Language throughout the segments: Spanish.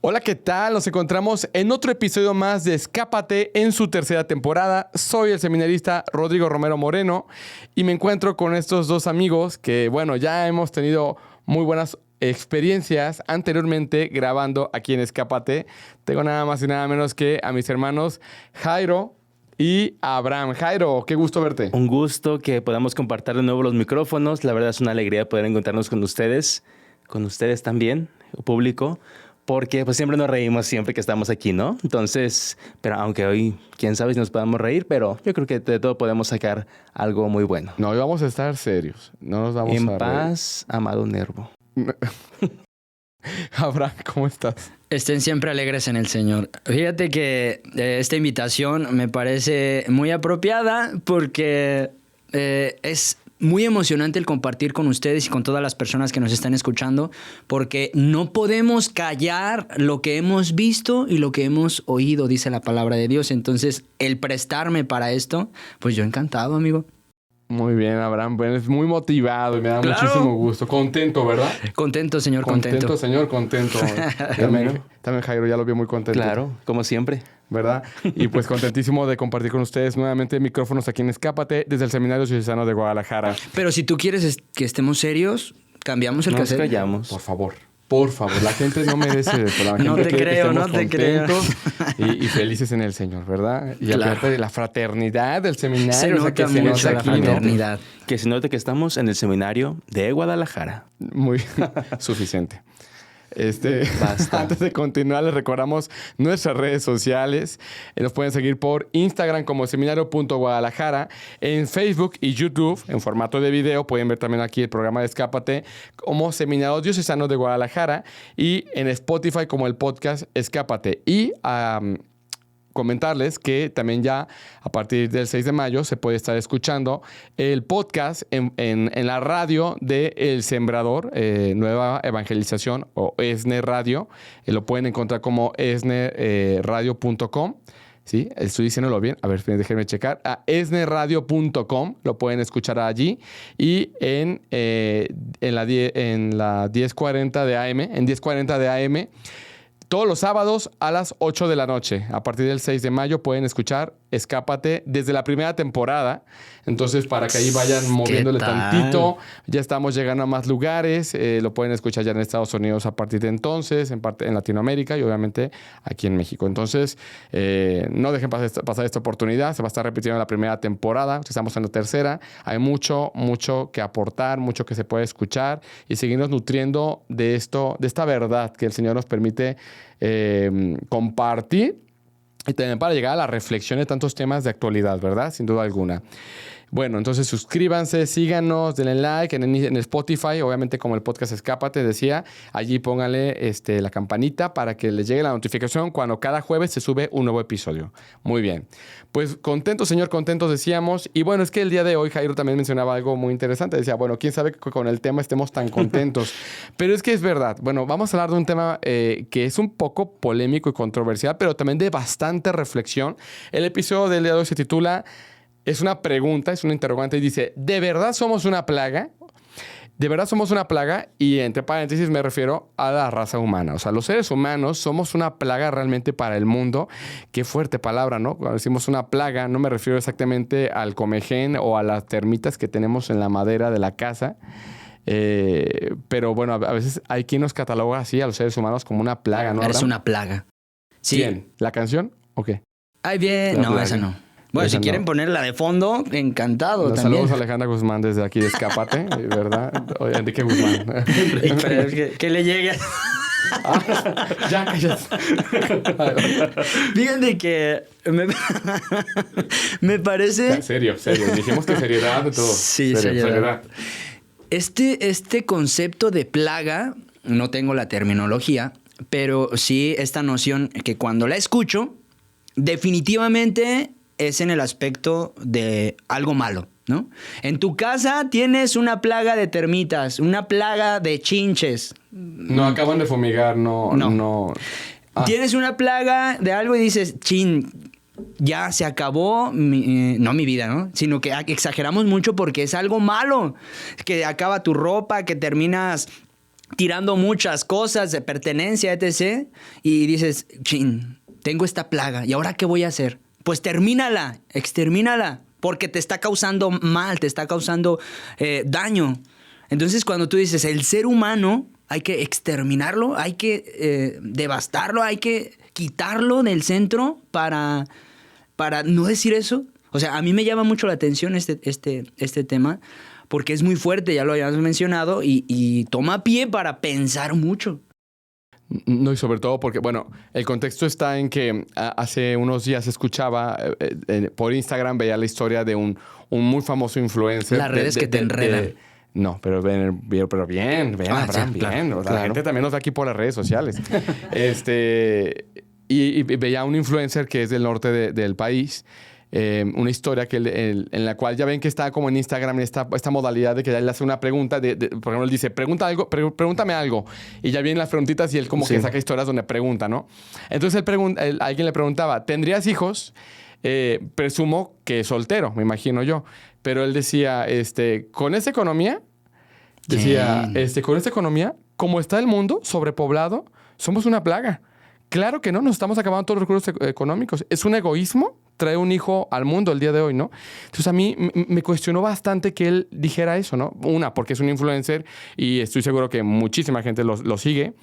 Hola, ¿qué tal? Nos encontramos en otro episodio más de Escápate en su tercera temporada. Soy el seminarista Rodrigo Romero Moreno y me encuentro con estos dos amigos que, bueno, ya hemos tenido muy buenas experiencias anteriormente grabando aquí en Escápate. Tengo nada más y nada menos que a mis hermanos Jairo y Abraham. Jairo, qué gusto verte. Un gusto que podamos compartir de nuevo los micrófonos. La verdad es una alegría poder encontrarnos con ustedes también, público, porque pues siempre nos reímos siempre que estamos aquí, ¿no? Entonces, pero aunque hoy, quién sabe si nos podamos reír, pero yo creo que de todo podemos sacar algo muy bueno. No, hoy vamos a estar serios. No nos vamos En a paz, amado Nervo. Abraham, ¿cómo estás? Estén siempre alegres en el Señor. Fíjate que esta invitación me parece muy apropiada porque es muy emocionante el compartir con ustedes y con todas las personas que nos están escuchando, porque no podemos callar lo que hemos visto y lo que hemos oído, dice la palabra de Dios. Entonces, el prestarme para esto, pues yo encantado, amigo. Muy bien, Abraham. Bueno, es muy motivado y me da muchísimo gusto. Contento, ¿verdad? Contento, señor, Contento, contento. señor, contento. También Jairo ya lo vio muy contento. Claro, como siempre. ¿Verdad? Y pues contentísimo de compartir con ustedes nuevamente micrófonos aquí en Escápate desde el Seminario Diocesano de Guadalajara. Pero si tú quieres que estemos serios, cambiamos el Nos cassette. callamos. Por favor, la gente no merece eso. La gente No te quiere que creo, estemos no te creo. contentos y felices en el Señor, ¿verdad? Y Claro. aparte de la fraternidad del seminario. Se nota que mucho la aquí, ¿no? fraternidad. Que se note que estamos en el seminario de Guadalajara. Muy suficiente. Basta. Antes de continuar, les recordamos nuestras redes sociales. Nos pueden seguir por Instagram como seminario.guadalajara. En Facebook y YouTube, en formato de video, pueden ver también aquí el programa de Escápate como Seminario Diocesano de Guadalajara. Y en Spotify como el podcast Escápate. Y comentarles que también ya a partir del 6 de mayo se puede estar escuchando el podcast en la radio de El Sembrador, Nueva Evangelización o ESNE Radio. Lo pueden encontrar como esneradio.com. ¿Sí? Estoy diciéndolo bien. A ver, déjenme checar. A esneradio.com. Lo pueden escuchar allí. Y en la 1040 de AM. En 1040 de AM. Todos los sábados a las 8 de la noche. A partir del 6 de mayo pueden escuchar Escápate desde la primera temporada. Entonces, para que ahí vayan moviéndole tantito. Ya estamos llegando a más lugares. Lo pueden escuchar ya en Estados Unidos a partir de entonces, en Latinoamérica y obviamente aquí en México. Entonces, no dejen pasar esta oportunidad. Se va a estar repitiendo la primera temporada. Estamos en la tercera. Hay mucho que aportar, mucho que se puede escuchar y seguirnos nutriendo de esta verdad que el Señor nos permite compartir y también para llegar a la reflexión de tantos temas de actualidad, ¿verdad? Sin duda alguna. Bueno, entonces suscríbanse, síganos, denle like en Spotify, obviamente como el podcast Escápate, decía, allí pónganle la campanita para que les llegue la notificación cuando cada jueves se sube un nuevo episodio. Muy bien. Pues contentos, señor, contentos decíamos. Y bueno, es que el día de hoy Jairo también mencionaba algo muy interesante. Decía, bueno, quién sabe que con el tema estemos tan contentos. Pero es que es verdad. Bueno, vamos a hablar de un tema que es un poco polémico y controversial, pero también de bastante reflexión. El episodio del día de hoy se titula... Es una pregunta, es una interrogante y dice, ¿de verdad somos una plaga? ¿De verdad somos una plaga? Y entre paréntesis me refiero a la raza humana. O sea, los seres humanos somos una plaga realmente para el mundo. Qué fuerte palabra, ¿no? Cuando decimos una plaga, no me refiero exactamente al comején o a las termitas que tenemos en la madera de la casa. Pero bueno, a veces hay quien nos cataloga así a los seres humanos como una plaga, ¿no? Eres Abraham? una plaga. Sí. ¿Quién? ¿La canción o qué? Ay, bien. La No, plaga. esa no. Bueno, Esa si quieren no. ponerla de fondo, encantado Nos también. saludos a Alejandra Guzmán desde aquí de Escápate, ¿verdad? Oye, Enrique Guzmán. Pero es que le llegue. Ya, cállate. Fíjate que me parece... Serio. Dijimos que seriedad de todo. Sí, seriedad. Este concepto de plaga, no tengo la terminología, pero sí esta noción que cuando la escucho, definitivamente es en el aspecto de algo malo, ¿no? En tu casa tienes una plaga de termitas, una plaga de chinches. No, acaban de fumigar, no. Tienes una plaga de algo y dices, chin, ya se acabó, no mi vida, ¿no? Sino que exageramos mucho porque es algo malo, que acaba tu ropa, que terminas tirando muchas cosas de pertenencia, etc. Y dices, chin, tengo esta plaga, ¿y ahora qué voy a hacer? Pues termínala, extermínala, porque te está causando mal, te está causando daño. Entonces, cuando tú dices, el ser humano hay que exterminarlo, hay que devastarlo, hay que quitarlo del centro para no decir eso. O sea, a mí me llama mucho la atención este tema, porque es muy fuerte, ya lo habíamos mencionado, y toma pie para pensar mucho. No, y sobre todo porque, bueno, el contexto está en que hace unos días escuchaba, por Instagram veía la historia de un muy famoso influencer. Las redes que te enredan. No, pero bien, Abraham, sí, bien. claro, La gente también nos da aquí por las redes sociales. Y veía un influencer que es del norte del país, una historia en la cual ya ven que está como en Instagram en esta modalidad de que él hace una pregunta, por ejemplo, él dice, pregúntame algo, y ya vienen las preguntitas y él como que saca historias donde pregunta, ¿no? Entonces alguien le preguntaba, ¿tendrías hijos? Presumo que soltero, me imagino yo, pero él decía, con esta economía, como está el mundo sobrepoblado, somos una plaga. Claro que no, nos estamos acabando todos los recursos económicos. Es un egoísmo traer un hijo al mundo el día de hoy, ¿no? Entonces a mí me cuestionó bastante que él dijera eso, ¿no? Una, porque es un influencer y estoy seguro que muchísima gente lo sigue.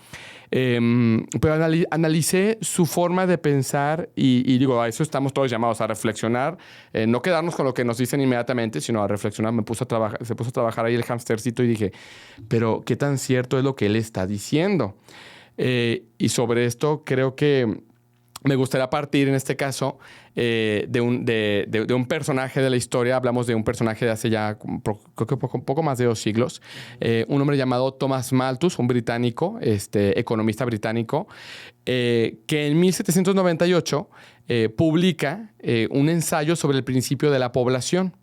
Pero analicé su forma de pensar y digo, a eso estamos todos llamados a reflexionar, no quedarnos con lo que nos dicen inmediatamente, sino a reflexionar. Se puso a trabajar ahí el hamstercito y dije, pero ¿qué tan cierto es lo que él está diciendo? Y sobre esto creo que me gustaría partir en este caso de un personaje de la historia. Hablamos de un personaje de hace ya creo que poco más de 2 siglos. Un hombre llamado Thomas Malthus, un británico, economista británico, que en 1798 publica un ensayo sobre el principio de la población.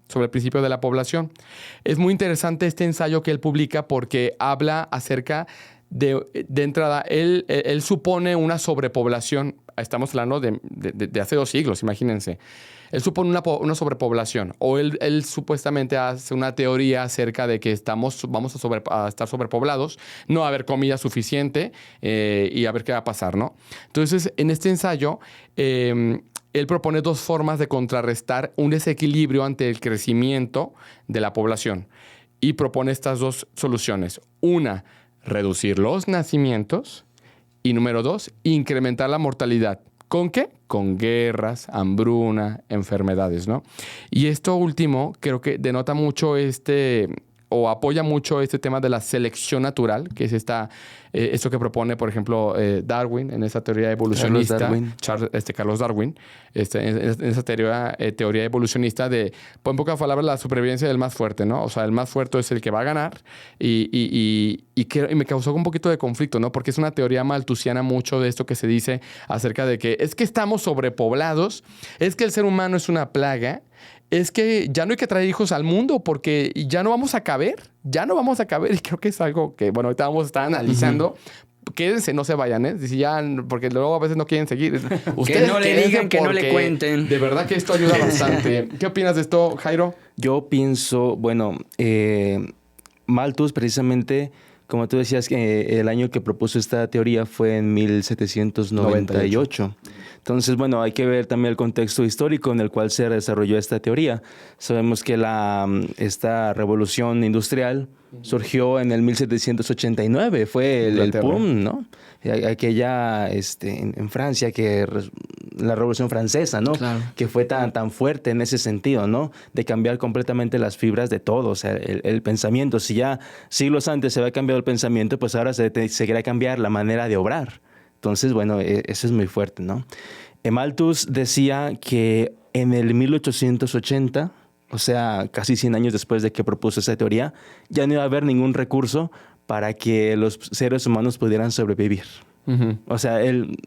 Es muy interesante este ensayo que él publica porque habla acerca de entrada, él supone una sobrepoblación. Estamos hablando de hace 2 siglos, imagínense. Él supone una sobrepoblación. O él supuestamente hace una teoría acerca de que vamos a estar sobrepoblados, no va a haber comida suficiente y a ver qué va a pasar, ¿no? Entonces, en este ensayo, él propone 2 formas de contrarrestar un desequilibrio ante el crecimiento de la población. Y propone estas 2 soluciones. Una, reducir los nacimientos. Y número 2, incrementar la mortalidad. ¿Con qué? Con guerras, hambruna, enfermedades, ¿no? Y esto último creo que denota mucho o apoya mucho este tema de la selección natural, que es esto que propone, por ejemplo, Darwin en esa teoría evolucionista. Carlos Darwin, en esa teoría evolucionista de, en pocas palabras, la supervivencia del más fuerte, ¿no? O sea, el más fuerte es el que va a ganar y me causó un poquito de conflicto, ¿no? Porque es una teoría malthusiana mucho de esto que se dice acerca de que es que estamos sobrepoblados, es que el ser humano es una plaga, es que ya no hay que traer hijos al mundo porque ya no vamos a caber. Y creo que es algo que, bueno, ahorita vamos a estar analizando. Quédense, no se vayan, ¿eh? Porque luego a veces no quieren seguir. Ustedes que no le digan, que no le cuenten. De verdad que esto ayuda bastante. ¿Qué opinas de esto, Jairo? Yo pienso, Malthus precisamente, como tú decías, que el año que propuso esta teoría fue en 1798. Entonces, hay que ver también el contexto histórico en el cual se desarrolló esta teoría. Sabemos que esta revolución industrial surgió en el 1789, fue el boom, ¿no? Aquella en Francia, la Revolución Francesa, ¿no? Claro. Que fue tan fuerte en ese sentido, ¿no? De cambiar completamente las fibras de todo, o sea, el pensamiento. Si ya siglos antes se había cambiado el pensamiento, pues ahora se quería cambiar la manera de obrar. Entonces, eso es muy fuerte, ¿no? Malthus decía que en el 1880, o sea, casi 100 años después de que propuso esa teoría, ya no iba a haber ningún recurso para que los seres humanos pudieran sobrevivir. Uh-huh. O sea,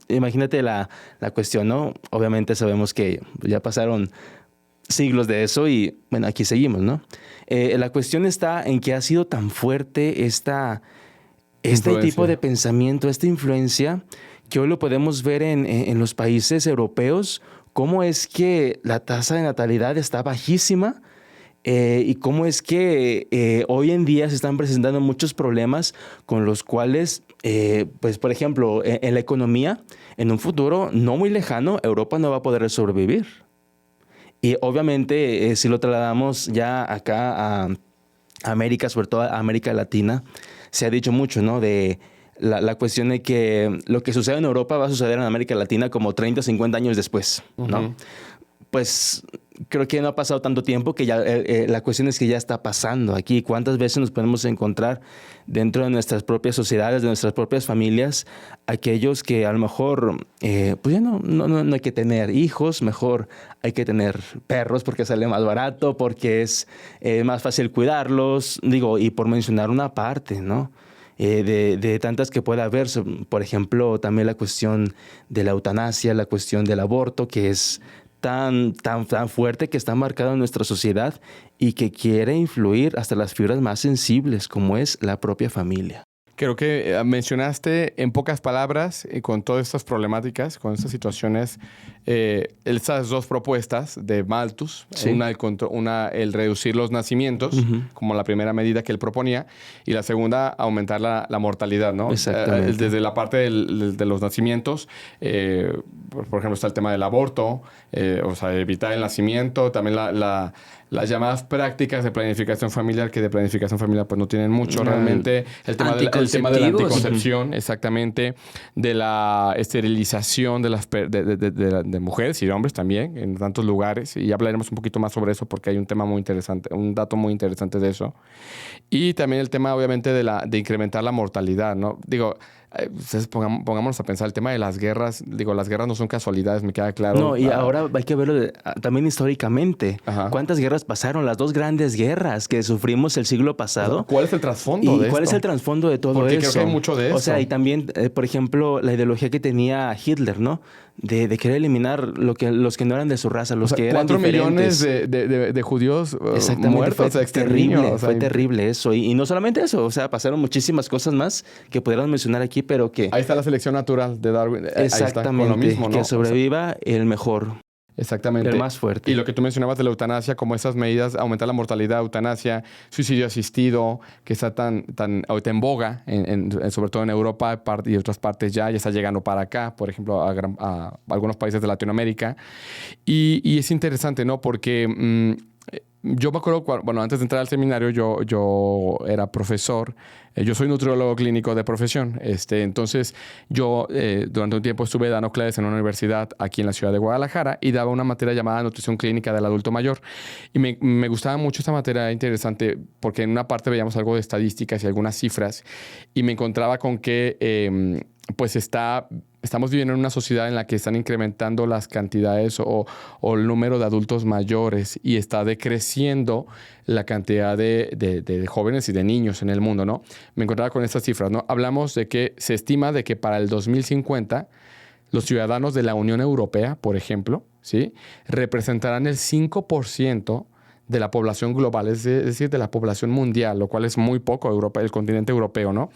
imagínate la cuestión, ¿no? Obviamente sabemos que ya pasaron siglos de eso y, aquí seguimos, ¿no? La cuestión está en que ha sido tan fuerte este tipo de pensamiento, esta influencia, que hoy lo podemos ver en los países europeos, cómo es que la tasa de natalidad está bajísima y cómo es que hoy en día se están presentando muchos problemas con los cuales, pues por ejemplo, en la economía, en un futuro no muy lejano, Europa no va a poder sobrevivir. Y obviamente, si lo trasladamos ya acá a América, sobre todo a América Latina, se ha dicho mucho, ¿no? De la cuestión de que lo que sucede en Europa va a suceder en América Latina como 30 o 50 años después, ¿no? Ujú. Pues creo que no ha pasado tanto tiempo que ya la cuestión es que ya está pasando aquí. ¿Cuántas veces nos podemos encontrar dentro de nuestras propias sociedades, de nuestras propias familias, aquellos que a lo mejor, pues ya no hay que tener hijos, mejor hay que tener perros porque sale más barato, porque es más fácil cuidarlos, digo, y por mencionar una parte, ¿no? De tantas que pueda haber, por ejemplo, también la cuestión de la eutanasia, la cuestión del aborto, que es tan fuerte, que está marcado en nuestra sociedad y que quiere influir hasta las fibras más sensibles, como es la propia familia. Creo que mencionaste en pocas palabras, con todas estas problemáticas, con estas situaciones, esas dos propuestas de Malthus, Sí. una, el reducir los nacimientos, como la primera medida que él proponía, y la segunda, aumentar la mortalidad, ¿no? Exactamente. Desde la parte de los nacimientos, por ejemplo, está el tema del aborto, o sea, evitar el nacimiento, también las llamadas prácticas de planificación familiar, que de planificación familiar pues no tienen mucho realmente. El tema de la anticoncepción, exactamente, de la esterilización de mujeres y de hombres también, en tantos lugares. Y ya hablaremos un poquito más sobre eso porque hay un tema muy interesante, un dato muy interesante de eso. Y también el tema, obviamente, de incrementar la mortalidad, ¿no? Digo, ustedes pongámonos a pensar el tema de las guerras. Digo, las guerras no son casualidades, me queda claro. No, y ahora hay que verlo también históricamente. Ajá. ¿Cuántas guerras pasaron? Las dos grandes guerras que sufrimos el siglo pasado. ¿Cuál es el trasfondo de cuál esto? es el trasfondo de todo Porque eso? creo que hay mucho de eso. O sea, y también, por ejemplo, la ideología que tenía Hitler, ¿no? De querer eliminar los que no eran de su raza, los que eran 4 diferentes. millones de judíos muertos, fue exterminio. terrible, O sea, fue terrible eso. Y no solamente eso, o sea, pasaron muchísimas cosas más que pudiéramos mencionar aquí, pero que... Ahí está la selección natural de Darwin. Ahí está, Exactamente, con lo mismo, ¿no? que sobreviva el mejor. Exactamente. El más fuerte. Y lo que tú mencionabas de la eutanasia, como esas medidas, aumentar la mortalidad, eutanasia, suicidio asistido, que está tan ahorita en boga, sobre todo en Europa y otras partes ya está llegando para acá, por ejemplo, a algunos países de Latinoamérica. Y es interesante, ¿no? Porque yo me acuerdo, bueno, antes de entrar al seminario, yo era profesor. Yo soy nutriólogo clínico de profesión. Entonces, yo durante un tiempo estuve dando clases en una universidad aquí en la ciudad de Guadalajara y daba una materia llamada nutrición clínica del adulto mayor. Y me gustaba mucho esta materia, interesante, porque en una parte veíamos algo de estadísticas y algunas cifras y me encontraba con que pues estamos viviendo en una sociedad en la que están incrementando las cantidades o el número de adultos mayores y está decreciendo la cantidad de jóvenes y de niños en el mundo, ¿no? Me encontraba con estas cifras, ¿no? Hablamos de que se estima de que para el 2050 los ciudadanos de la Unión Europea, por ejemplo, ¿sí?, representarán el 5% de la población global, es decir, de la población mundial, lo cual es muy poco, Europa, el continente europeo, ¿no?,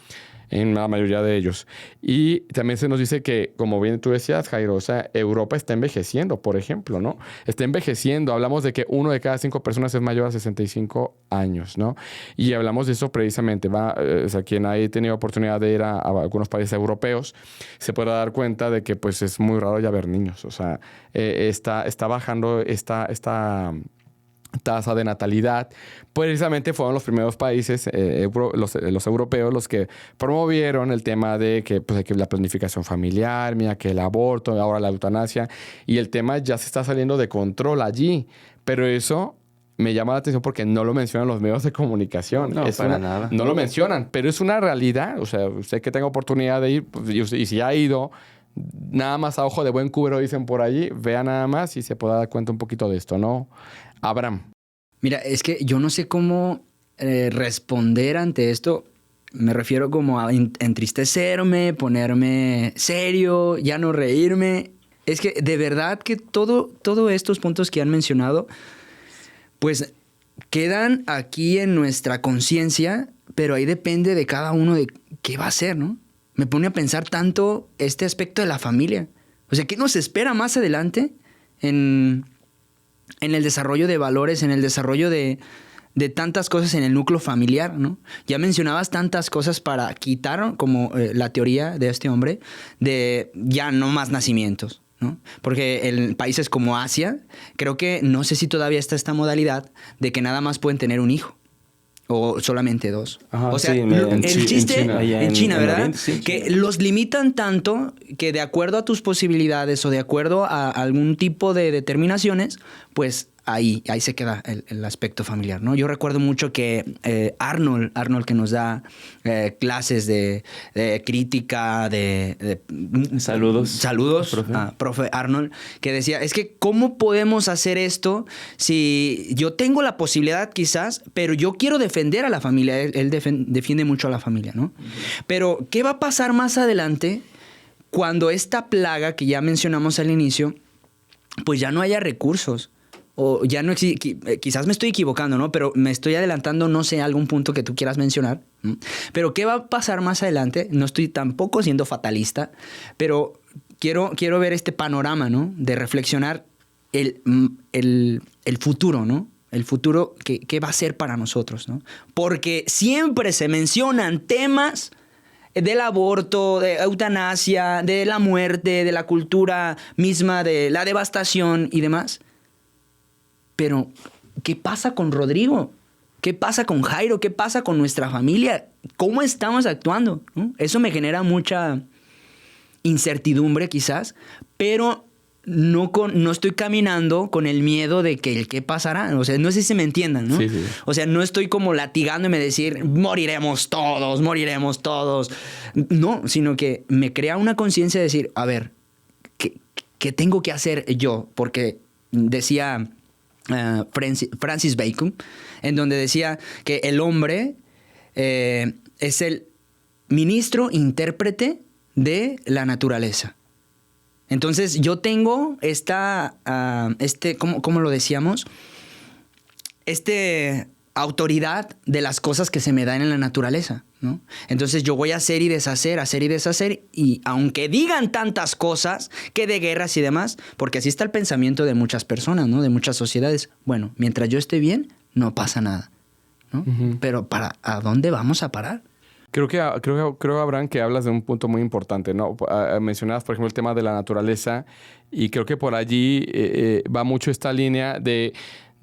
en la mayoría de ellos. Y también se nos dice que, como bien tú decías, Jairo, o sea, Europa está envejeciendo, por ejemplo, ¿no? Está envejeciendo. Hablamos de que 1 de cada 5 personas es mayor a 65 años, ¿no? Y hablamos de eso precisamente. O sea, quien haya tenido oportunidad de ir a algunos países europeos se podrá dar cuenta de que, pues, es muy raro ya ver niños. O sea, está bajando esta tasa de natalidad. Precisamente fueron los primeros países, los europeos, los que promovieron el tema de que, pues, que la planificación familiar, mira, que el aborto, ahora la eutanasia, y el tema ya se está saliendo de control allí. Pero eso me llama la atención porque no lo mencionan los medios de comunicación. No, para nada. No lo mencionan, pero es una realidad. O sea, usted que tenga oportunidad de ir, pues, y si ha ido, nada más a ojo de buen cubero, dicen por allí, vea nada más y se pueda dar cuenta un poquito de esto, ¿no? Abraham. Mira, es que yo no sé cómo responder ante esto. Me refiero como a entristecerme, ponerme serio, ya no reírme. Es que de verdad que todos estos puntos que han mencionado, pues quedan aquí en nuestra conciencia, pero ahí depende de cada uno de qué va a hacer, ¿no? Me pone a pensar tanto este aspecto de la familia. O sea, ¿qué nos espera más adelante en en el desarrollo de valores, en el desarrollo de tantas cosas en el núcleo familiar, ¿no? Ya mencionabas tantas cosas para quitar, como la teoría de este hombre, de ya no más nacimientos, ¿no? Porque en países como Asia, creo que no sé si todavía está esta modalidad de que nada más pueden tener un hijo. O solamente 2. Ajá, o sea, sí, el chiste en China, ¿verdad? Oriente, sí, que China. los limitan tanto que de acuerdo a tus posibilidades o de acuerdo a algún tipo de determinaciones, pues ahí se queda el aspecto familiar, ¿no? Yo recuerdo mucho que Arnold que nos da clases de crítica, Saludos, profe Arnold, que decía, es que ¿cómo podemos hacer esto si yo tengo la posibilidad quizás, pero yo quiero defender a la familia? Él defiende mucho a la familia, ¿no? Pero ¿qué va a pasar más adelante cuando esta plaga que ya mencionamos al inicio, pues ya no haya recursos? O ya no quizás me estoy equivocando, ¿no? Pero me estoy adelantando, no sé, algún punto que tú quieras mencionar. Pero ¿qué va a pasar más adelante? No estoy tampoco siendo fatalista, pero quiero ver este panorama, ¿no? De reflexionar el futuro, ¿no? El futuro que va a ser para nosotros, ¿no? Porque siempre se mencionan temas del aborto, de eutanasia, de la muerte, de la cultura misma, de la devastación y demás. Pero, ¿qué pasa con Rodrigo? ¿Qué pasa con Jairo? ¿Qué pasa con nuestra familia? ¿Cómo estamos actuando? ¿No? Eso me genera mucha incertidumbre quizás, pero no estoy caminando con el miedo de que qué pasará. O sea, no sé si se me entiendan, ¿no? Sí, sí. O sea, no estoy como latigándome de decir, moriremos todos. No, sino que me crea una conciencia de decir, a ver, ¿qué tengo que hacer yo? Porque decía Francis Bacon, en donde decía que el hombre es el ministro intérprete de la naturaleza. Entonces yo tengo ¿cómo lo decíamos? Autoridad de las cosas que se me dan en la naturaleza, ¿no? Entonces yo voy a hacer y deshacer, y aunque digan tantas cosas, que de guerras y demás, porque así está el pensamiento de muchas personas, ¿no? De muchas sociedades. Bueno, mientras yo esté bien, no pasa nada, ¿no? Uh-huh. Pero ¿a dónde vamos a parar? Creo, Abraham, que hablas de un punto muy importante, ¿no? Mencionabas, por ejemplo, el tema de la naturaleza, y creo que por allí va mucho esta línea de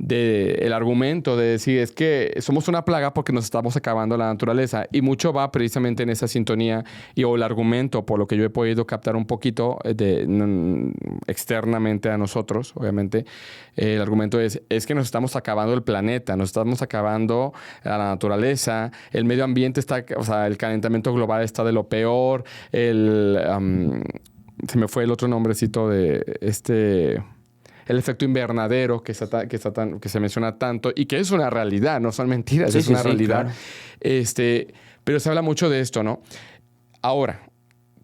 el argumento de decir es que somos una plaga porque nos estamos acabando la naturaleza, y mucho va precisamente en esa sintonía o el argumento, por lo que yo he podido captar un poquito externamente a nosotros, obviamente. El argumento es que nos estamos acabando el planeta, nos estamos acabando la naturaleza, el medio ambiente está, o sea, el calentamiento global está de lo peor, se me fue el otro nombrecito de el efecto invernadero que se menciona tanto y que es una realidad, no son mentiras, es una realidad. Claro. Pero se habla mucho de esto, ¿no? Ahora,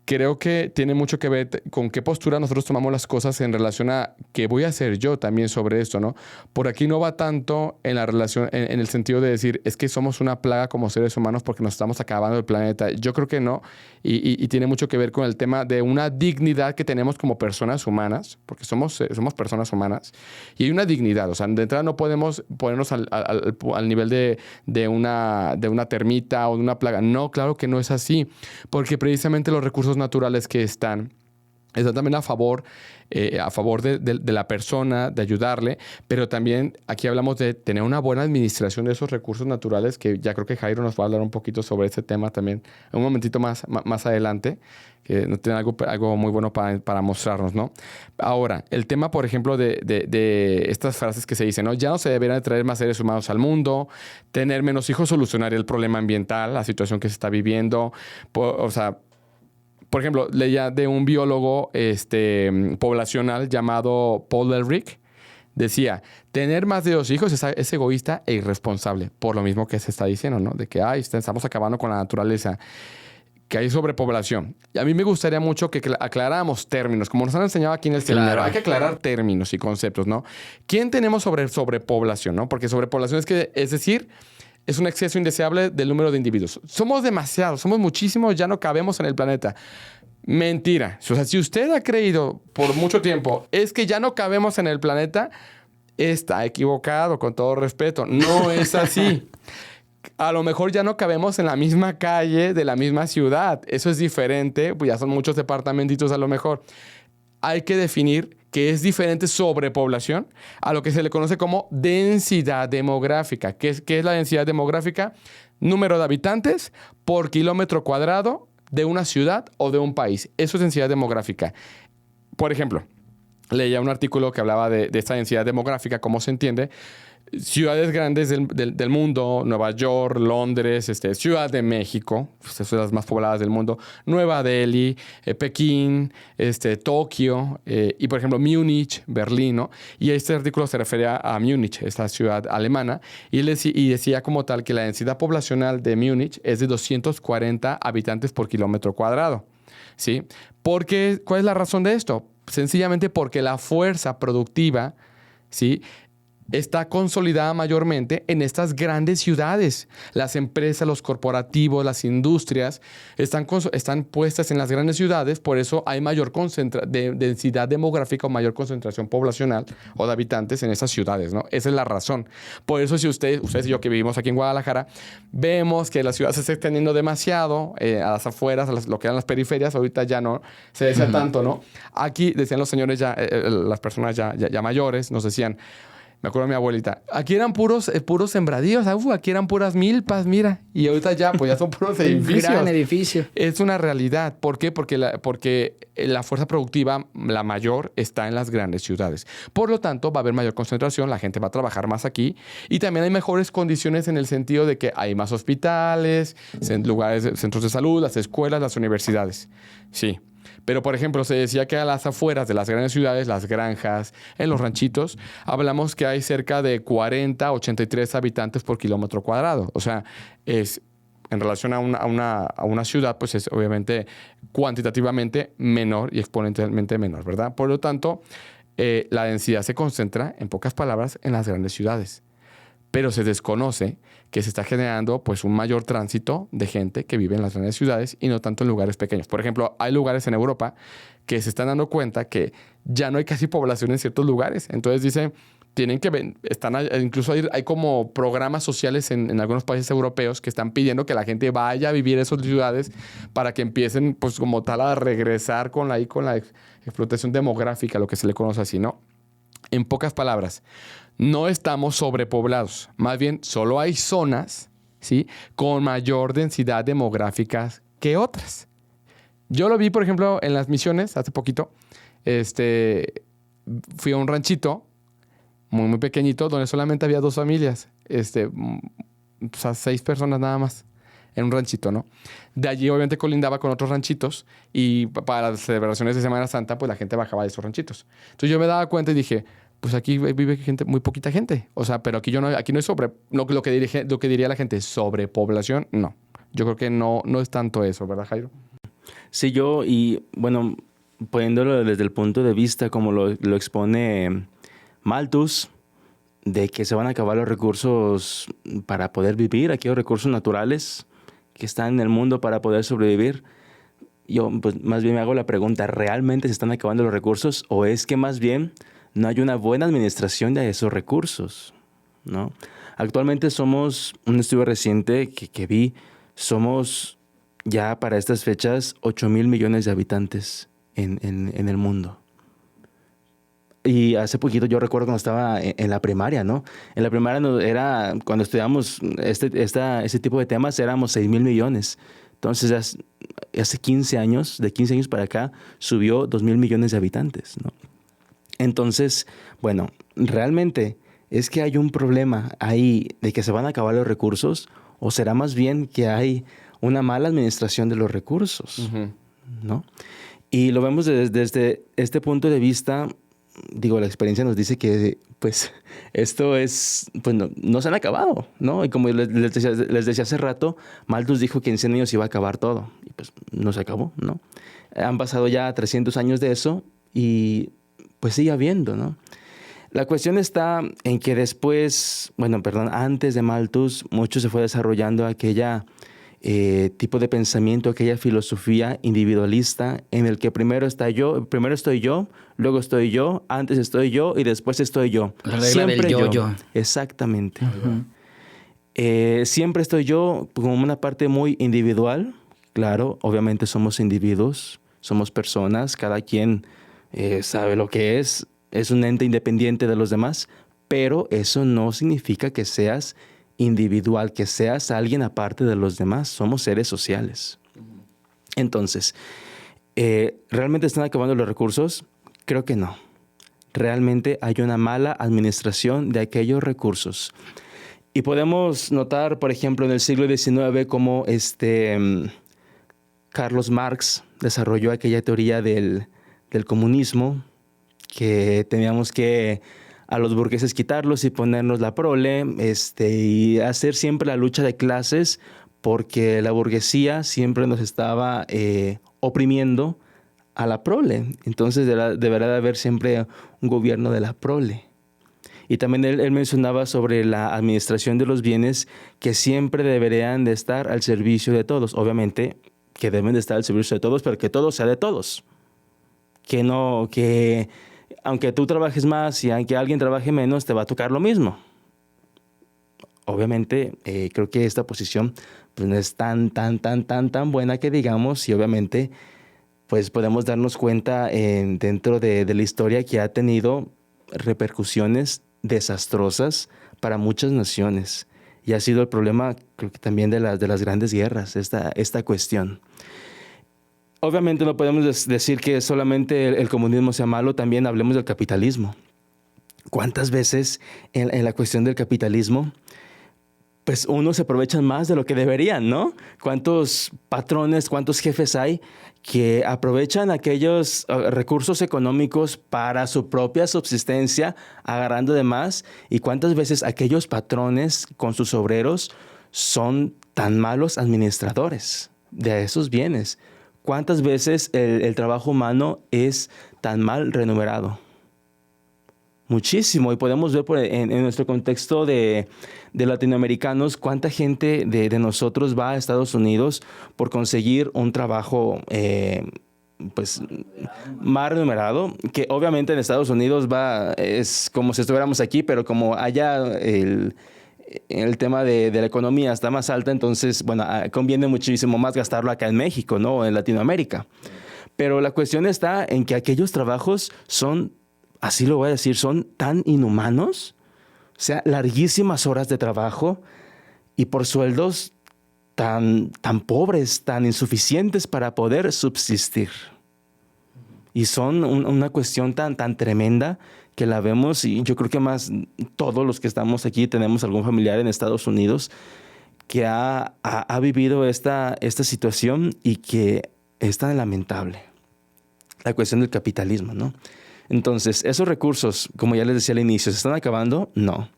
creo que tiene mucho que ver con qué postura nosotros tomamos las cosas en relación a qué voy a hacer yo también sobre esto, ¿no? Por aquí no va tanto en la relación, en el sentido de decir, es que somos una plaga como seres humanos porque nos estamos acabando el planeta. Yo creo que no, y tiene mucho que ver con el tema de una dignidad que tenemos como personas humanas, porque somos personas humanas, y hay una dignidad. O sea, de entrada no podemos ponernos al nivel de una termita o de una plaga. No, claro que no es así, porque precisamente los recursos naturales que están también a favor de la persona, de ayudarle, pero también aquí hablamos de tener una buena administración de esos recursos naturales, que ya creo que Jairo nos va a hablar un poquito sobre ese tema también un momentito más adelante, que nos tiene algo muy bueno para mostrarnos, ¿no? Ahora, el tema, por ejemplo, de estas frases que se dicen, ¿no? Ya no se deberían traer más seres humanos al mundo, tener menos hijos, solucionar el problema ambiental, la situación que se está viviendo, por ejemplo, leía de un biólogo poblacional llamado Paul Ehrlich. Decía, tener más de 2 hijos es egoísta e irresponsable, por lo mismo que se está diciendo, ¿no? De que estamos acabando con la naturaleza, que hay sobrepoblación. Y a mí me gustaría mucho que aclaráramos términos, como nos han enseñado aquí en el seminario. Claro. Hay que aclarar términos y conceptos, ¿no? ¿Quién tenemos sobre sobrepoblación, no? Porque sobrepoblación es decir, es un exceso indeseable del número de individuos. Somos demasiados, somos muchísimos, ya no cabemos en el planeta. Mentira. O sea, si usted ha creído por mucho tiempo es que ya no cabemos en el planeta, Está equivocado, con todo respeto. No es así. A lo mejor ya no cabemos en la misma calle de la misma ciudad. Eso es diferente, pues ya son muchos departamentitos a lo mejor. Hay que definir que es diferente sobrepoblación a lo que se le conoce como densidad demográfica. ¿Qué es la densidad demográfica? Número de habitantes por kilómetro cuadrado de una ciudad o de un país. Eso es densidad demográfica. Por ejemplo, leía un artículo que hablaba de esta densidad demográfica, cómo se entiende. Ciudades grandes del mundo, Nueva York, Londres, Ciudad de México, estas son las más pobladas del mundo, Nueva Delhi, Pekín, Tokio, y por ejemplo Múnich, Berlín, ¿no? Y este artículo se refería a Múnich, esta ciudad alemana, y decía como tal que la densidad poblacional de Múnich es de 240 habitantes por kilómetro cuadrado, ¿sí? ¿Cuál es la razón de esto? Sencillamente porque la fuerza productiva, ¿sí?, está consolidada mayormente en estas grandes ciudades. Las empresas, los corporativos, las industrias están puestas en las grandes ciudades, por eso hay mayor densidad demográfica o mayor concentración poblacional o de habitantes en esas ciudades, ¿no? Esa es la razón. Por eso si ustedes y yo que vivimos aquí en Guadalajara, vemos que la ciudad se está extendiendo demasiado a las afueras, lo que eran las periferias, ahorita ya no se desea tanto, ¿no? Aquí decían los señores las personas ya mayores, nos decían, me acuerdo de mi abuelita, aquí eran puros sembradíos, aquí eran puras milpas, mira. Y ahorita ya son puros edificios. Un gran edificio. Es una realidad. ¿Por qué? Porque la fuerza productiva, la mayor, está en las grandes ciudades. Por lo tanto, va a haber mayor concentración, la gente va a trabajar más aquí. Y también hay mejores condiciones en el sentido de que hay más hospitales, centros de salud, las escuelas, las universidades. Sí. Pero, por ejemplo, se decía que a las afueras de las grandes ciudades, las granjas, en los ranchitos, hablamos que hay cerca de 83 habitantes por kilómetro cuadrado. O sea, en relación a una ciudad, pues es obviamente cuantitativamente menor y exponencialmente menor, ¿verdad? Por lo tanto, la densidad se concentra, en pocas palabras, en las grandes ciudades. Pero se desconoce que se está generando pues un mayor tránsito de gente que vive en las grandes ciudades y no tanto en lugares pequeños. Por ejemplo, hay lugares en Europa que se están dando cuenta que ya no hay casi población en ciertos lugares. Entonces dicen, incluso hay como programas sociales en algunos países europeos que están pidiendo que la gente vaya a vivir en esas ciudades para que empiecen pues como tal a regresar con la explotación demográfica, lo que se le conoce así, ¿no? En pocas palabras, no estamos sobrepoblados. Más bien, solo hay zonas, ¿sí?, con mayor densidad demográfica que otras. Yo lo vi, por ejemplo, en las Misiones hace poquito. Fui a un ranchito muy, muy pequeñito donde solamente había 2 familias. O sea, 6 personas nada más en un ranchito, ¿no? De allí, obviamente, colindaba con otros ranchitos y para las celebraciones de Semana Santa, pues la gente bajaba de esos ranchitos. Entonces yo me daba cuenta y dije, pues aquí vive gente, muy poquita gente. O sea, pero aquí no hay lo que diría la gente, sobrepoblación, no. Yo creo que no es tanto eso, ¿verdad, Jairo? Sí, bueno, poniéndolo desde el punto de vista como lo expone Malthus, de que se van a acabar los recursos para poder vivir, aquí los recursos naturales que están en el mundo para poder sobrevivir. Yo pues más bien me hago la pregunta, ¿realmente se están acabando los recursos o es que más bien no hay una buena administración de esos recursos, ¿no? Actualmente somos, un estudio reciente que vi, somos ya para estas fechas 8,000 millones de habitantes en el mundo. Y hace poquito yo recuerdo cuando estaba en la primaria, ¿no? En la primaria cuando estudiamos este tipo de temas, éramos 6,000 millones. Entonces, hace 15 años, de 15 años para acá, subió 2,000 millones de habitantes, ¿no? Entonces, bueno, realmente es que hay un problema ahí de que se van a acabar los recursos, o será más bien que hay una mala administración de los recursos, ¿no? Y lo vemos desde este punto de vista. Digo, la experiencia nos dice que pues esto pues no se han acabado, ¿no? Y como les decía hace rato, Malthus dijo que en 100 años iba a acabar todo. Y pues no se acabó, ¿no? Han pasado ya 300 años de eso y pues sigue habiendo, ¿no? La cuestión está en que antes de Malthus, mucho se fue desarrollando aquella tipo de pensamiento, aquella filosofía individualista en el que primero estoy yo, luego estoy yo, antes estoy yo y después estoy yo. La regla del yo. Exactamente. Siempre estoy yo como una parte muy individual. Claro, obviamente somos individuos, somos personas, cada quien sabe lo que es un ente independiente de los demás, pero eso no significa que seas individual, que seas alguien aparte de los demás. Somos seres sociales. Entonces, ¿realmente están acabando los recursos? Creo que no. Realmente hay una mala administración de aquellos recursos. Y podemos notar, por ejemplo, en el siglo XIX cómo Carlos Marx desarrolló aquella teoría del comunismo, que teníamos que a los burgueses quitarlos y ponernos la prole, y hacer siempre la lucha de clases, porque la burguesía siempre nos estaba oprimiendo a la prole. Entonces deberá de haber siempre un gobierno de la prole. Y también él mencionaba sobre la administración de los bienes, que siempre deberían de estar al servicio de todos. Obviamente que deben de estar al servicio de todos, pero que todo sea de todos. Que aunque tú trabajes más y aunque alguien trabaje menos, te va a tocar lo mismo. Obviamente, creo que esta posición pues, no es tan buena que digamos, y obviamente pues podemos darnos cuenta dentro de la historia que ha tenido repercusiones desastrosas para muchas naciones. Y ha sido el problema, creo que también de las grandes guerras, esta cuestión. Obviamente no podemos decir que solamente el comunismo sea malo, también hablemos del capitalismo. ¿Cuántas veces en la cuestión del capitalismo, pues unos se aprovechan más de lo que deberían, ¿no? ¿Cuántos patrones, cuántos jefes hay que aprovechan aquellos recursos económicos para su propia subsistencia, agarrando de más? ¿Y cuántas veces aquellos patrones con sus obreros son tan malos administradores de esos bienes? ¿Cuántas veces el trabajo humano es tan mal remunerado? Muchísimo. Y podemos ver en nuestro contexto de latinoamericanos, cuánta gente de nosotros va a Estados Unidos por conseguir un trabajo pues más remunerado, que obviamente en Estados Unidos es como si estuviéramos aquí, pero como allá el tema de la economía está más alta, entonces, bueno, conviene muchísimo más gastarlo acá en México, ¿no? En Latinoamérica. Pero la cuestión está en que aquellos trabajos son, así lo voy a decir, son tan inhumanos, o sea, larguísimas horas de trabajo y por sueldos tan pobres, tan insuficientes para poder subsistir. Y son una cuestión tan tremenda que la vemos, y yo creo que más todos los que estamos aquí tenemos algún familiar en Estados Unidos que ha vivido esta situación y que es tan lamentable. La cuestión del capitalismo, ¿no? Entonces, esos recursos, como ya les decía al inicio, ¿se están acabando? No.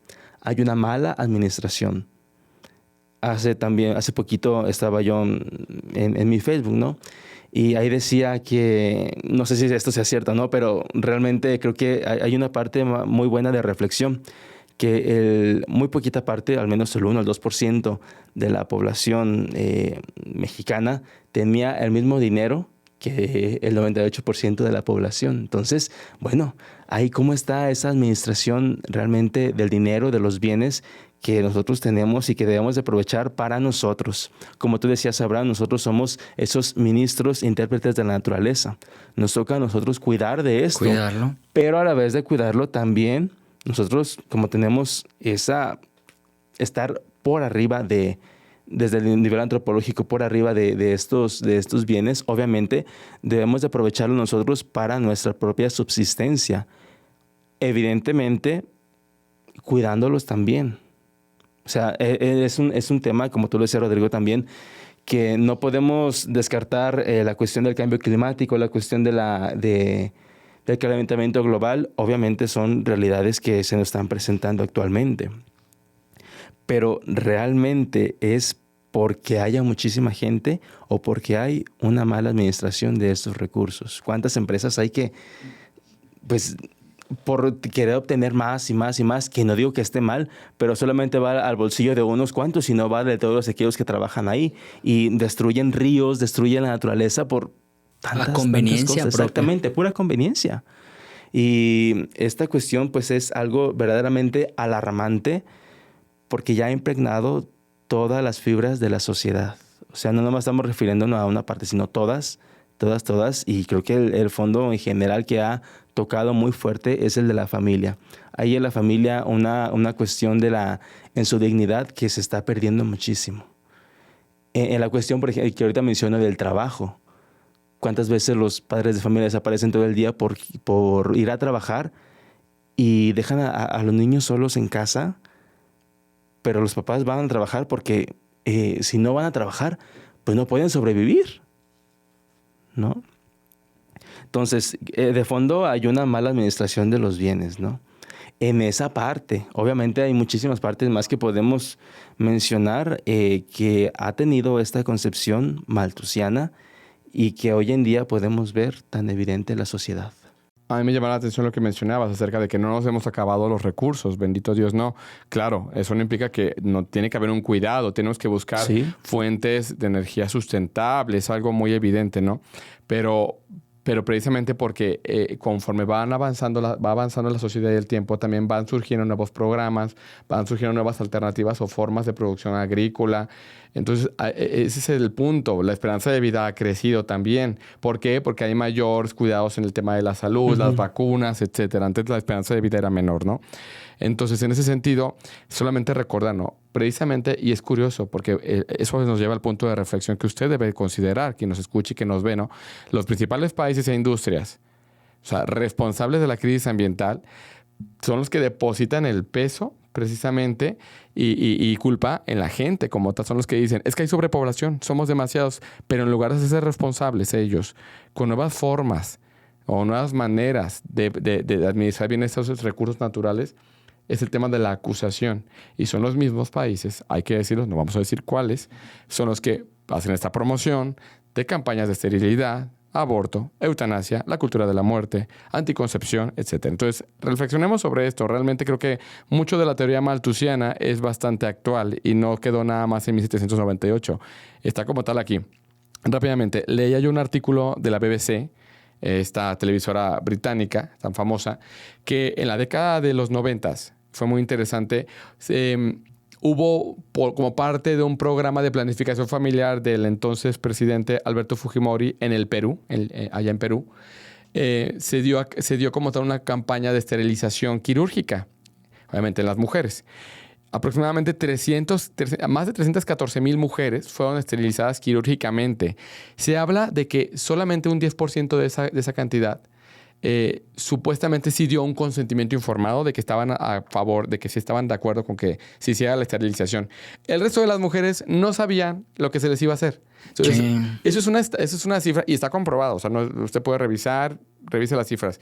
Hay una mala administración. Hace poquito estaba yo en mi Facebook, ¿no? Y ahí decía que, no sé si esto sea cierto, ¿no? Pero realmente creo que hay una parte muy buena de reflexión, que muy poquita parte, al menos el 1 al 2% de la población mexicana tenía el mismo dinero que el 98% de la población. Entonces, bueno, ahí cómo está esa administración realmente del dinero, de los bienes que nosotros tenemos y que debemos de aprovechar para nosotros. Como tú decías, Abraham, nosotros somos esos ministros, intérpretes de la naturaleza. Nos toca a nosotros cuidar de esto. Cuidarlo. Pero a la vez de cuidarlo también, nosotros como tenemos estar por arriba desde el nivel antropológico, por arriba de estos bienes, obviamente debemos de aprovecharlo nosotros para nuestra propia subsistencia. Evidentemente, cuidándolos también. O sea, es un tema, como tú lo decías, Rodrigo, también, que no podemos descartar la cuestión del cambio climático, la cuestión del calentamiento global. Obviamente son realidades que se nos están presentando actualmente. Pero realmente es porque haya muchísima gente o porque hay una mala administración de estos recursos. ¿Cuántas empresas hay que, pues, por querer obtener más y más y más, que no digo que esté mal, pero solamente va al bolsillo de unos cuantos y no va de todos aquellos que trabajan ahí y destruyen ríos, destruyen la naturaleza por tantas conveniencia cosas. propia. Exactamente, pura conveniencia. Y esta cuestión pues es algo verdaderamente alarmante porque ya ha impregnado todas las fibras de la sociedad. O sea, no nomás estamos refiriéndonos a una parte, sino todas. Y creo que el fondo en general que ha tocado muy fuerte es el de la familia. Hay en la familia una cuestión en su dignidad que se está perdiendo muchísimo. En la cuestión, por ejemplo, que ahorita menciono del trabajo. ¿Cuántas veces los padres de familia desaparecen todo el día por ir a trabajar y dejan a los niños solos en casa? Pero los papás van a trabajar porque si no van a trabajar, pues no pueden sobrevivir, ¿no? Entonces, de fondo hay una mala administración de los bienes, ¿no? En esa parte, obviamente hay muchísimas partes más que podemos mencionar que ha tenido esta concepción malthusiana y que hoy en día podemos ver tan evidente en la sociedad. A mí me llama la atención lo que mencionabas acerca de que no nos hemos acabado los recursos, bendito Dios, no. Claro, eso no implica que no tiene que haber un cuidado, tenemos que buscar fuentes de energía sustentable, es algo muy evidente, ¿no? Pero precisamente porque conforme va avanzando la sociedad y el tiempo, también van surgiendo nuevos programas, van surgiendo nuevas alternativas o formas de producción agrícola. Entonces, ese es el punto. La esperanza de vida ha crecido también. ¿Por qué? Porque hay mayores cuidados en el tema de la salud, las vacunas, etcétera. Antes la esperanza de vida era menor, ¿no? Entonces, en ese sentido, solamente recordar, ¿no? Precisamente, y es curioso, porque eso nos lleva al punto de reflexión que usted debe considerar, quien nos escuche y que nos ve, ¿no? Los principales países e industrias, o sea, responsables de la crisis ambiental, son los que depositan el peso precisamente y culpa en la gente como tal. Son los que dicen, es que hay sobrepoblación, somos demasiados, pero en lugar de ser responsables ellos, con nuevas formas o nuevas maneras de administrar bien estos recursos naturales, es el tema de la acusación. Y son los mismos países, hay que decirlo, no vamos a decir cuáles, son los que hacen esta promoción de campañas de esterilidad, aborto, eutanasia, la cultura de la muerte, anticoncepción, etc. Entonces, reflexionemos sobre esto. Realmente creo que mucho de la teoría malthusiana es bastante actual y no quedó nada más en 1798. Está como tal aquí. Rápidamente, leía yo un artículo de la BBC, esta televisora británica tan famosa, que en la década de los 90s, fue muy interesante, hubo como parte de un programa de planificación familiar del entonces presidente Alberto Fujimori en el Perú, allá en Perú, se dio como tal una campaña de esterilización quirúrgica, obviamente en las mujeres. Aproximadamente más de 314,000 mujeres fueron esterilizadas quirúrgicamente. Se habla de que solamente un 10% de esa cantidad supuestamente sí dio un consentimiento informado de que estaban a favor, de que sí estaban de acuerdo con que se hiciera la esterilización. El resto de las mujeres no sabían lo que se les iba a hacer. Entonces, eso es una cifra y está comprobado. O sea, usted puede revise las cifras.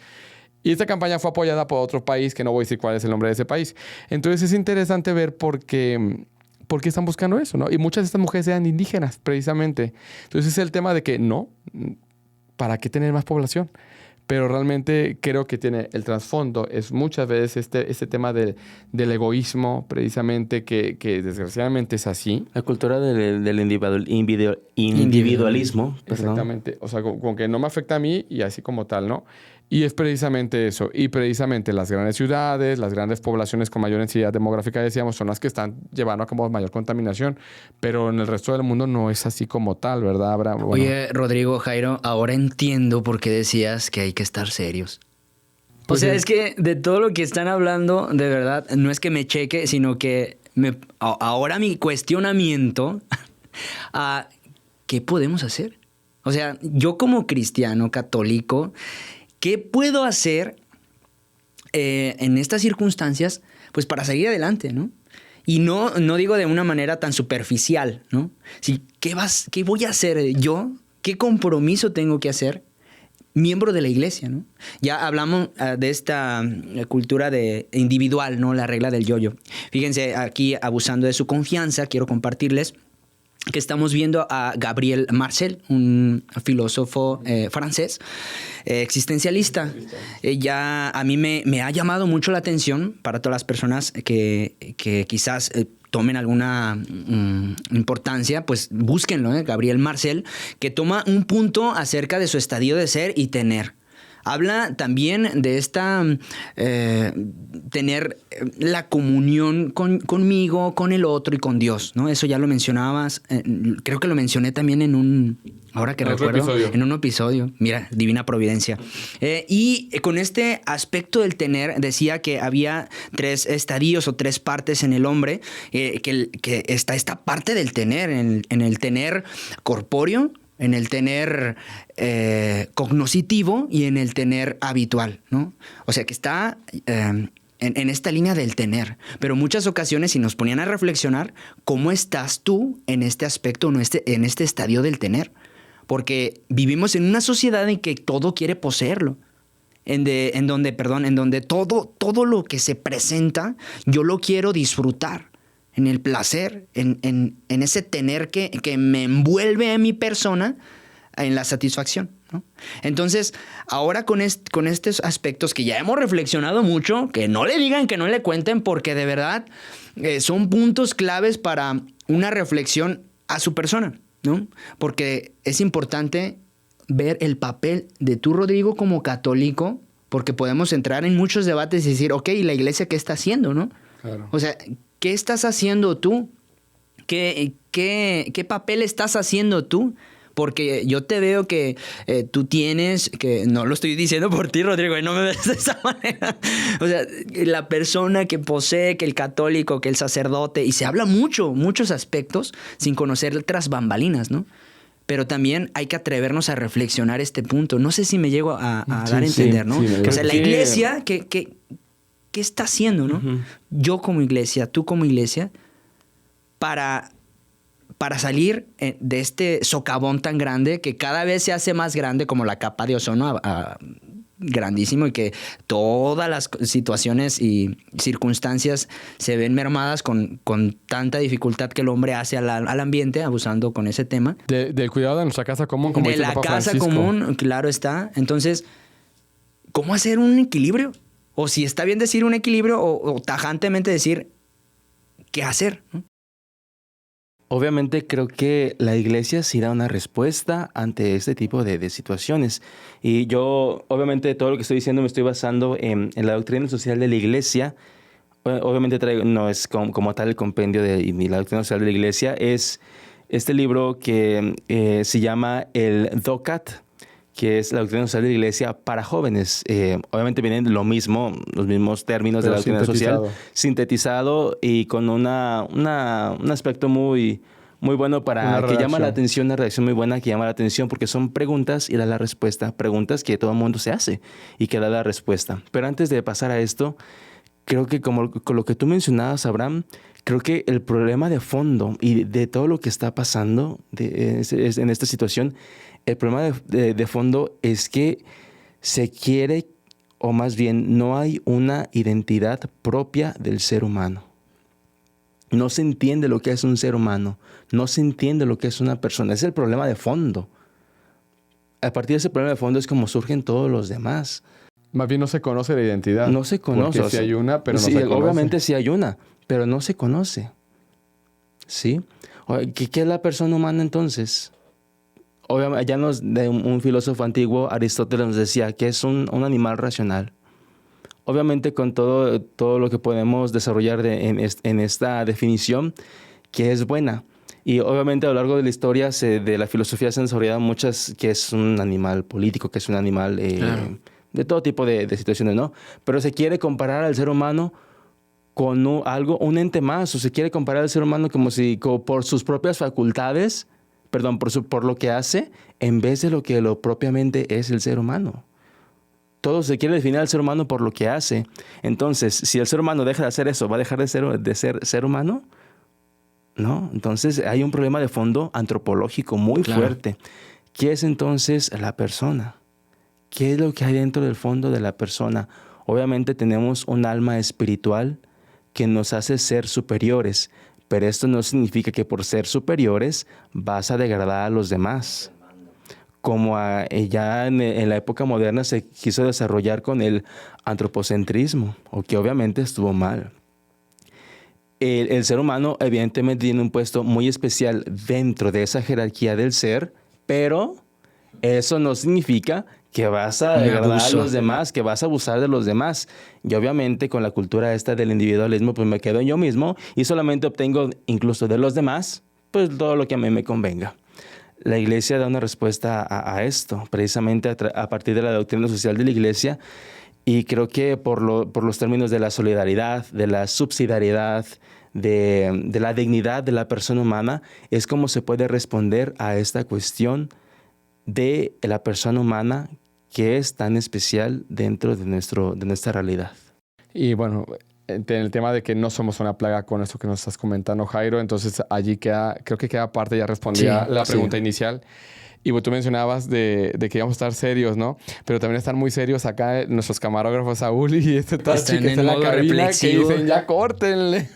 Y esta campaña fue apoyada por otro país, que no voy a decir cuál es el nombre de ese país. Entonces es interesante ver por qué están buscando eso, ¿no? Y muchas de estas mujeres eran indígenas, precisamente. Entonces es el tema de que no, ¿para qué tener más población? Pero realmente creo que tiene el trasfondo, es muchas veces este tema del egoísmo, precisamente, que desgraciadamente es así. La cultura del individualismo. Exactamente. O sea, con que no me afecta a mí y así como tal, ¿no? Y es precisamente eso. Y precisamente las grandes ciudades, las grandes poblaciones con mayor densidad demográfica, decíamos, son las que están llevando a como mayor contaminación. Pero en el resto del mundo no es así como tal, ¿verdad, Abraham? Bueno. Oye, Rodrigo, Jairo, ahora entiendo por qué decías que hay que estar serios. O sea, es que de todo lo que están hablando, de verdad, no es que me cheque, sino que ahora mi cuestionamiento a ¿qué podemos hacer? O sea, yo como cristiano católico, ¿qué puedo hacer en estas circunstancias pues para seguir adelante, ¿no? Y no digo de una manera tan superficial, ¿no? Sí, ¿qué voy a hacer yo? ¿Qué compromiso tengo que hacer? Miembro de la iglesia, ¿no? Ya hablamos de esta cultura de individual, ¿no? La regla del yo-yo. Fíjense, aquí abusando de su confianza, quiero compartirles que estamos viendo a Gabriel Marcel, un filósofo francés, existencialista. Ya a mí me ha llamado mucho la atención para todas las personas que quizás tomen alguna importancia, pues búsquenlo, Gabriel Marcel, que toma un punto acerca de su estadio de ser y tener. Habla también de esta tener la comunión conmigo, con el otro y con Dios, ¿no? Eso ya lo mencionabas, creo que lo mencioné también en un episodio. Mira, divina providencia. Y con este aspecto del tener, decía que había 3 estadios o 3 partes en el hombre, que está esta parte del tener, en el tener corpóreo, en el tener cognoscitivo y en el tener habitual, ¿no? O sea, que está en esta línea del tener. Pero muchas ocasiones, si nos ponían a reflexionar, ¿cómo estás tú en este aspecto, en este estadio del tener? Porque vivimos en una sociedad en que todo quiere poseerlo. En donde todo lo que se presenta, yo lo quiero disfrutar. En el placer, en ese tener que me envuelve a mi persona, en la satisfacción, ¿no? Entonces, ahora con estos aspectos que ya hemos reflexionado mucho, que no le digan, que no le cuenten, porque de verdad son puntos claves para una reflexión a su persona, ¿no? Porque es importante ver el papel de tú, Rodrigo, como católico, porque podemos entrar en muchos debates y decir, ok, ¿y la iglesia qué está haciendo, no? Claro. O sea, ¿qué estás haciendo tú? ¿Qué papel estás haciendo tú? Porque yo te veo que tú tienes, que no lo estoy diciendo por ti, Rodrigo, y no me ves de esa manera. O sea, la persona que posee, que el católico, que el sacerdote, y se habla muchos aspectos sin conocer otras bambalinas, ¿no? Pero también hay que atrevernos a reflexionar este punto. No sé si me llego a dar a entender, ¿no? O sea, la iglesia, ¿qué está haciendo, no? Uh-huh. Yo como iglesia, tú como iglesia, para salir de este socavón tan grande que cada vez se hace más grande, como la capa de ozono, grandísimo, y que todas las situaciones y circunstancias se ven mermadas con tanta dificultad que el hombre hace al ambiente, abusando con ese tema. Del cuidado de nuestra casa común, como dice el Papa Francisco. De la casa común, claro está. Entonces, ¿cómo hacer un equilibrio? O si está bien decir un equilibrio, o tajantemente decir qué hacer, ¿no? Obviamente creo que la iglesia sí da una respuesta ante este tipo de situaciones. Y yo, obviamente, todo lo que estoy diciendo me estoy basando en la doctrina social de la iglesia. Obviamente no es como tal el compendio de la doctrina social de la iglesia. Es este libro que se llama el DOCAT, que es la doctrina social de la iglesia para jóvenes. Obviamente vienen los mismos términos de la doctrina social, sintetizado y con un aspecto muy bueno que llama la atención, una redacción muy buena que llama la atención, porque son preguntas y da la respuesta. Preguntas que todo el mundo se hace y que da la respuesta. Pero antes de pasar a esto, creo que con lo que tú mencionabas, Abraham, creo que el problema de fondo y de todo lo que está pasando en esta situación, el problema de fondo es que se quiere, o más bien no hay una identidad propia del ser humano. No se entiende lo que es un ser humano, no se entiende lo que es una persona. Ese es el problema de fondo. A partir de ese problema de fondo es como surgen todos los demás. Más bien no se conoce la identidad. No se conoce. Porque sí hay una, pero no se conoce. Obviamente sí hay una, pero no se conoce. ¿Sí? ¿Qué es la persona humana entonces? Obviamente, ya un filósofo antiguo, Aristóteles, nos decía que es un animal racional. Obviamente con todo lo que podemos desarrollar en esta definición, que es buena. Y obviamente a lo largo de la historia de la filosofía se han desarrollado muchas, que es un animal político, que es un animal de todo tipo de situaciones, ¿no? Pero se quiere comparar al ser humano con un ente más, o se quiere comparar al ser humano como por sus propias facultades, por lo que hace, en vez de lo que propiamente es el ser humano. Todo se quiere definir al ser humano por lo que hace. Entonces, si el ser humano deja de hacer eso, ¿va a dejar de ser ser humano? No. Entonces, hay un problema de fondo antropológico muy fuerte. ¿Qué es entonces la persona? ¿Qué es lo que hay dentro del fondo de la persona? Obviamente tenemos un alma espiritual que nos hace ser superiores, Pero esto no significa que por ser superiores vas a degradar a los demás. Como ya en la época moderna se quiso desarrollar con el antropocentrismo, o que obviamente estuvo mal. El ser humano evidentemente tiene un puesto muy especial dentro de esa jerarquía del ser, pero eso no significa que vas a degradar a los demás, que vas a abusar de los demás. Y obviamente con la cultura esta del individualismo, pues me quedo en yo mismo y solamente obtengo incluso de los demás, pues todo lo que a mí me convenga. La Iglesia da una respuesta a esto, precisamente a partir de la doctrina social de la Iglesia, y creo que por los términos de la solidaridad, de la subsidiariedad, de la dignidad de la persona humana, es como se puede responder a esta cuestión de la persona humana que es tan especial dentro de nuestra realidad. Y bueno, en el tema de que no somos una plaga con esto que nos estás comentando, Jairo, entonces allí creo que queda parte ya respondida la pregunta inicial. Y tú mencionabas de que íbamos a estar serios, ¿no? Pero también están muy serios acá nuestros camarógrafos, Saúl y Tachi, que está en la cabina, que dicen, ya córtenle.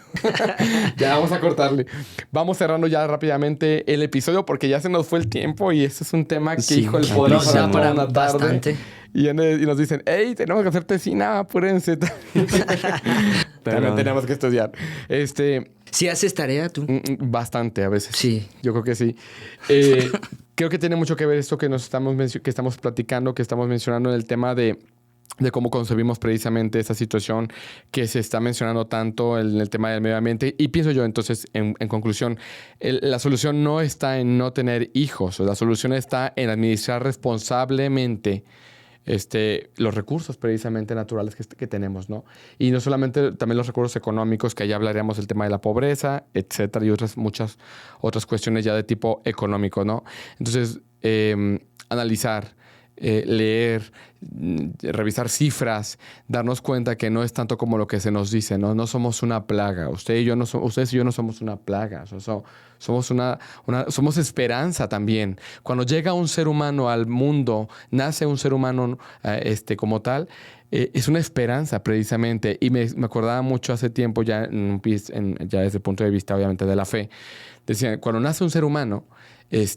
Ya vamos a cortarle. Vamos cerrando ya rápidamente el episodio porque ya se nos fue el tiempo y este es un tema que, hijo, el poder para una tarde. Bastante. Y nos dicen, hey, tenemos que hacer tesina, apúrense. También tenemos que estudiar. ¿Sí haces tarea tú? Bastante, a veces. Sí. Yo creo que sí. Creo que tiene mucho que ver esto que estamos platicando, que estamos mencionando en el tema de cómo concebimos precisamente esta situación que se está mencionando tanto en el tema del medio ambiente. Y pienso yo, entonces, en conclusión, la solución no está en no tener hijos. La solución está en administrar responsablemente los recursos precisamente naturales que tenemos, ¿no? Y no solamente también los recursos económicos, que allá hablaríamos del tema de la pobreza, etcétera, y muchas otras cuestiones ya de tipo económico, ¿no? Entonces, analizar, leer, revisar cifras, darnos cuenta que no es tanto como lo que se nos dice, ¿no? No somos una plaga. Ustedes y yo no somos una plaga. Somos esperanza también. Cuando llega un ser humano al mundo, nace un ser humano como tal, es una esperanza precisamente. Y me acordaba mucho hace tiempo, ya desde el punto de vista obviamente de la fe, decían, cuando nace un ser humano, es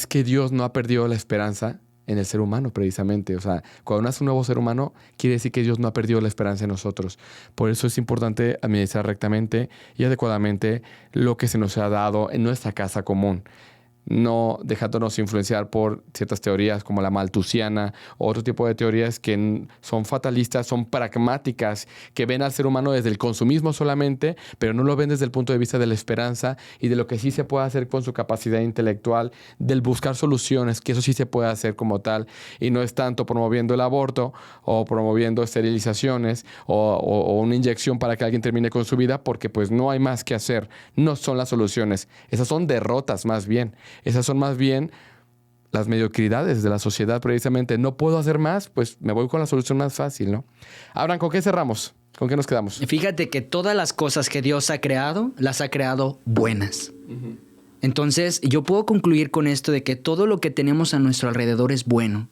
que Dios no ha perdido la esperanza en el ser humano precisamente. O sea, cuando nace un nuevo ser humano, quiere decir que Dios no ha perdido la esperanza en nosotros. Por eso es importante administrar rectamente y adecuadamente lo que se nos ha dado en nuestra casa común. No dejándonos influenciar por ciertas teorías como la maltusiana o otro tipo de teorías que son fatalistas, son pragmáticas, que ven al ser humano desde el consumismo solamente, pero no lo ven desde el punto de vista de la esperanza y de lo que sí se puede hacer con su capacidad intelectual, del buscar soluciones, que eso sí se puede hacer como tal, y no es tanto promoviendo el aborto o promoviendo esterilizaciones o una inyección para que alguien termine con su vida, porque pues no hay más que hacer, no son las soluciones, esas son derrotas más bien. Esas son más bien las mediocridades de la sociedad precisamente. No puedo hacer más, pues me voy con la solución más fácil, ¿no? Abraham, ¿con qué cerramos? ¿Con qué nos quedamos? Fíjate que todas las cosas que Dios ha creado, las ha creado buenas. Uh-huh. Entonces, yo puedo concluir con esto de que todo lo que tenemos a nuestro alrededor es bueno.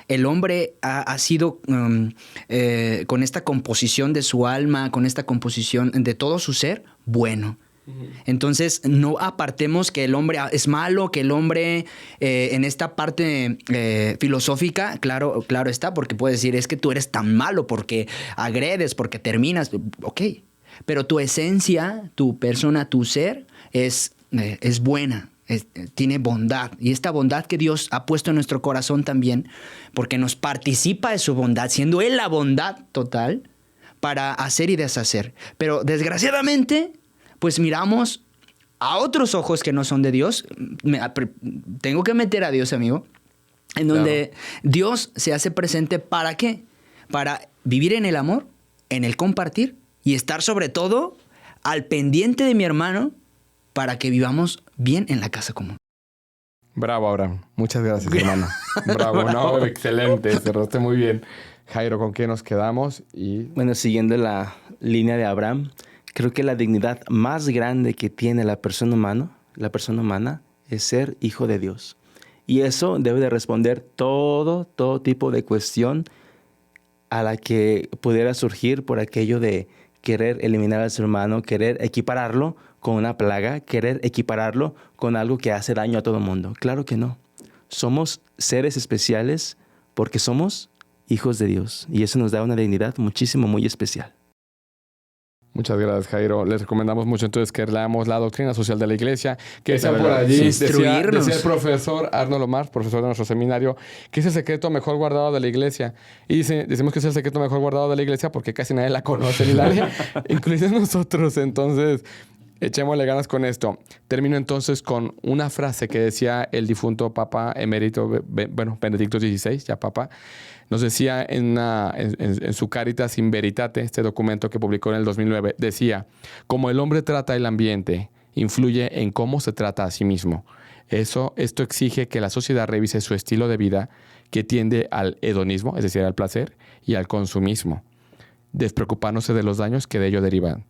El hombre ha sido, con esta composición de su alma, con esta composición de todo su ser, bueno. Entonces, no apartemos que el hombre es malo, que el hombre en esta parte filosófica, claro está, porque puedes decir, es que tú eres tan malo porque agredes, porque terminas. Ok, pero tu esencia, tu persona, tu ser es buena, tiene bondad. Y esta bondad que Dios ha puesto en nuestro corazón también, porque nos participa de su bondad, siendo Él la bondad total para hacer y deshacer. Pero desgraciadamente, pues miramos a otros ojos que no son de Dios. Tengo que meter a Dios, amigo, en donde Dios se hace presente. ¿Para qué? Para vivir en el amor, en el compartir y estar sobre todo al pendiente de mi hermano para que vivamos bien en la casa común. Bravo, Abraham. Muchas gracias, hermano. Bravo, no, excelente. Cerraste muy bien. Jairo, ¿con qué nos quedamos? Bueno, siguiendo la línea de Abraham, creo que la dignidad más grande que tiene la persona humana, es ser hijo de Dios. Y eso debe de responder todo tipo de cuestión a la que pudiera surgir por aquello de querer eliminar al ser humano, querer equipararlo con una plaga, querer equipararlo con algo que hace daño a todo el mundo. Claro que no. Somos seres especiales porque somos hijos de Dios y eso nos da una dignidad muchísimo, muy especial. Muchas gracias, Jairo. Les recomendamos mucho entonces que leamos la doctrina social de la Iglesia, que está por allí. Decía el profesor Arnold Omar, profesor de nuestro seminario, que es el secreto mejor guardado de la Iglesia. Y decimos que es el secreto mejor guardado de la Iglesia porque casi nadie la conoce ni nadie, incluidos nosotros. Entonces, echémosle ganas con esto. Termino entonces con una frase que decía el difunto Papa Emérito, Benedicto XVI, ya Papa. Nos decía en su Caritas in Veritate, este documento que publicó en el 2009, decía, como el hombre trata el ambiente, influye en cómo se trata a sí mismo. Esto exige que la sociedad revise su estilo de vida que tiende al hedonismo, es decir, al placer, y al consumismo, despreocupándose de los daños que de ello derivan.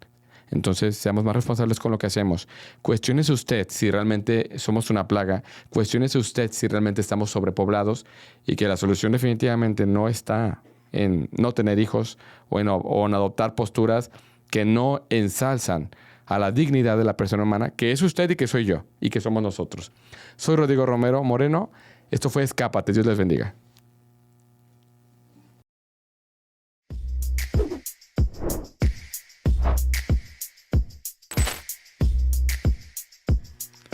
Entonces, seamos más responsables con lo que hacemos. Cuestiónese usted si realmente somos una plaga. Cuestiónese usted si realmente estamos sobrepoblados y que la solución definitivamente no está en no tener hijos o en adoptar posturas que no ensalzan a la dignidad de la persona humana, que es usted y que soy yo y que somos nosotros. Soy Rodrigo Romero Moreno. Esto fue Escápate. Dios les bendiga.